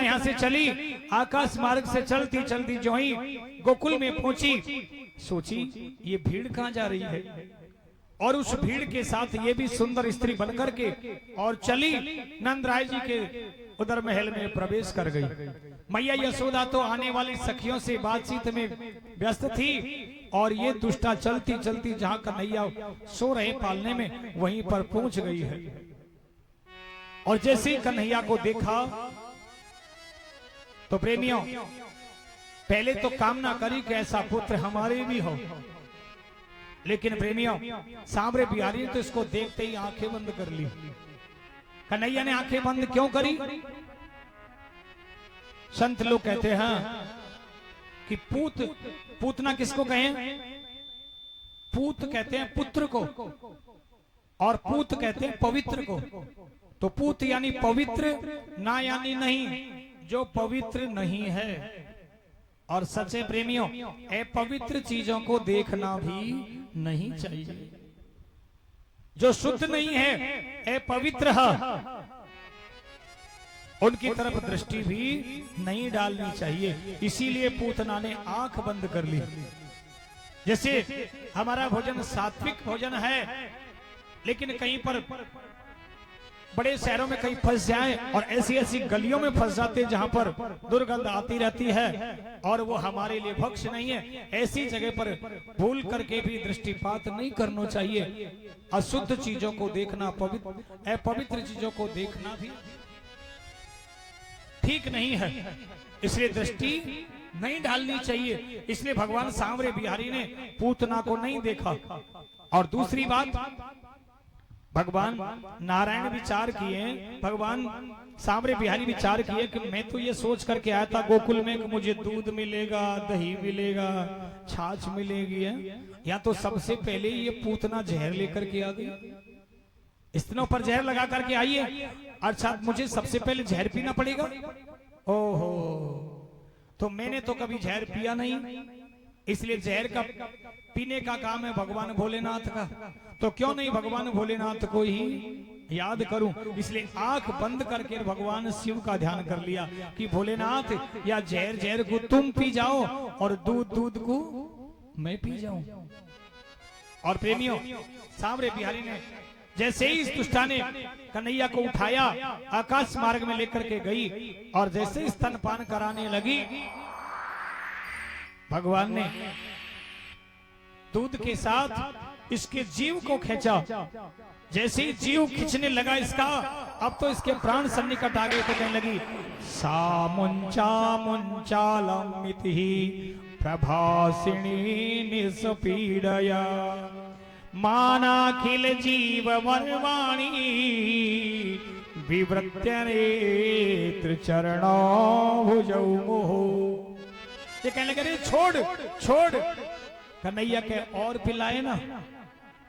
यहाँ से चली, आकाश मार्ग से चलती चलती जो ही गोकुल में पहुंची, सोची ये भीड़ कहाँ जा रही है, और उस भीड़ के साथ ये भी सुंदर स्त्री बनकर के और चली नंद राय जी के उधर महल में प्रवेश कर गई। मैया यशोदा तो आने वाली सखियों से बातचीत में व्यस्त थी, और ये दुष्टा चलती चलती जहां कन्हैया सो रहे पालने में वहीं पर पहुंच गई है। और जैसे ही कन्हैया को देखा तो प्रेमियों पहले तो कामना करी कि ऐसा पुत्र हमारे भी हो, लेकिन प्रेमियों सांवरे बिहारी ने तो इसको देखते ही आंखें बंद कर ली। कन्हैया ने आंखें बंद क्यों करी? संत लोग कहते हैं कि पूतना किसको कहें? पूत कहते हैं पुत्र को, और पूत कहते हैं पवित्र को। तो पूत यानी पवित्र, ना यानी नहीं, जो पवित्र नहीं है। और सच्चे प्रेमियों अपवित्र चीजों को देखना भी नहीं चाहिए। जो शुद्ध नहीं है, अपवित्र है, उनकी तरफ दृष्टि भी नहीं डालनी चाहिए। इसीलिए पूतना ने आंख बंद कर ली। जैसे हमारा भोजन सात्विक भोजन है, लेकिन कहीं पर बड़े शहरों में कहीं फंस जाए और ऐसी ऐसी गलियों में फंस जाते जहां पर दुर्गंध आती रहती है और वो हमारे लिए भक्ष्य नहीं है, ऐसी जगह पर भूल करके भी दृष्टिपात नहीं करना चाहिए। अशुद्ध चीजों को देखना, अपवित्र चीजों को देखना भी ठीक नहीं है, इसलिए दृष्टि नहीं डालनी चाहिए। इसलिए भगवान सांवरे बिहारी ने पूतना को नहीं देखा। और दूसरी बात, भगवान नारायण विचार किए, भगवान सांवरे बिहारी विचार किए कि मैं तो ये सोच करके आया था गोकुल में कि मुझे दूध मिलेगा, दही मिलेगा, छाछ मिलेगी है, या तो सबसे पहले ये पूतना जहर लेकर के आ गई। स्तनों पर जहर लगा करके आई है, अर्थात मुझे सबसे पहले जहर पीना पड़ेगा। ओहो, तो मैंने तो कभी जहर पिया नहीं, इसलिए जहर का पीने का काम है भगवान भोलेनाथ का। तो क्यों नहीं भगवान भोलेनाथ को ही याद करूं, इसलिए आंख बंद करके भगवान शिव का ध्यान कर लिया कि भोलेनाथ या जहर को तुम पी जाओ और दूध को मैं पी जाऊं। और प्रेमियों सांवरे बिहारी ने जैसे ही इस दुष्टा ने कन्हैया को उठाया, आकाश मार्ग में लेकर के गई, और जैसे ही स्तनपान कराने लगी, भगवान ने दूध के साथ इसके जीव को खींचा। जैसे ही जीव खींचने लगा इसका, अब तो इसके प्राण सन्निकट आ गए। तो कहने लगी सा मुंचा मुंचालमिति प्रभासिणी निस्पीडया मानाखिल जीव मर्वाणी विवृत्य नेत्र चरणो भुजौ मोहो। ये कहने लगे रे छोड़ कन्हैया के और पिलाए ना,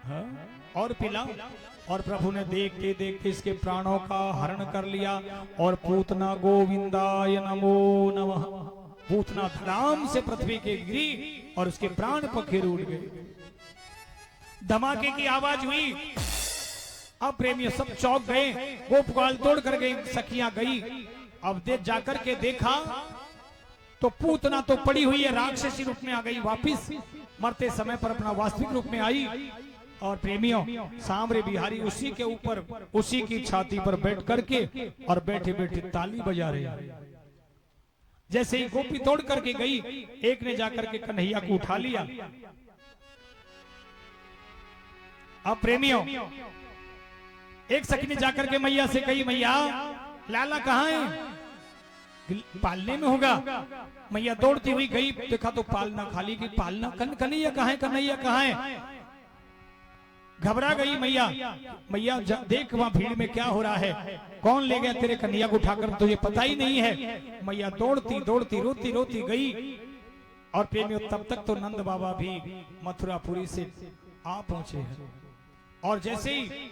हाँ? और पिलाओ। और प्रभु ने देखते देखते इसके प्राणों का हरण कर लिया। और पूतना गोविंदाय नमो नमः, पूतना धड़ाम से पृथ्वी के गिरी और उसके प्राण पखेरु उड़ गए। धमाके की आवाज हुई। अब प्रेमी सब चौंक गए, गोपकाल तोड़ कर गई, सखियां गई। अब जाकर के देखा तो पूतना तो पड़ी हुई है, राक्षसी रूप में आ गई, वापिस मरते समय पर अपना वास्तविक रूप में आई। और प्रेमियों सांवरे बिहारी उसी के ऊपर, उसी की छाती पर बैठ करके और बैठे बैठे ताली बजा रहे। जैसे ही गोपी तोड़ करके गई, एक ने जाकर के कन्हैया को उठा लिया। अब प्रेमियों एक सखी ने जाकर के मैया से कही, मैया लाला कहाँ है? पालने में होगा। मैया दौड़ती हुई गई, देखा तो पालना खाली की। पालना कन्हैया कहाँ है? कन्हैया कहाँ है? घबरा गई मैया। मैया देख वहां भीड़ में क्या हो रहा है, कौन ले गया तेरे कन्हैया को उठाकर, तुझे पता ही नहीं है। मैया दौड़ती दौड़ती रोती रोती गई। और प्रेमियों तब तक तो नंद बाबा भी मथुरापुरी से आ पहुंचे हैं। और जैसे ही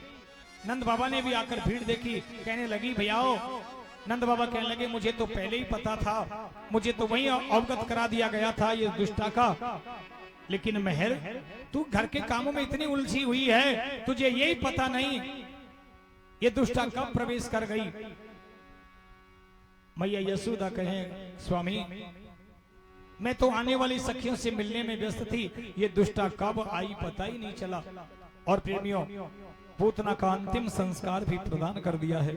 नंद बाबा ने भी आकर भीड़ देखी, कहने लगी भैयाओ। नंद बाबा कहने लगे मुझे तो पहले ही पता था, मुझे तो वही अवगत करा दिया गया था ये दुष्टा का। लेकिन मेहर तू घर के कामों में इतनी उलझी हुई है, तुझे यही पता नहीं ये दुष्टा कब प्रवेश कर गई। मैया यशोदा कहें स्वामी मैं तो आने वाली सखियों से मिलने में व्यस्त थी, ये दुष्टा कब आई पता ही नहीं चला। और प्रेमियों पूतना का अंतिम संस्कार भी प्रदान कर दिया है।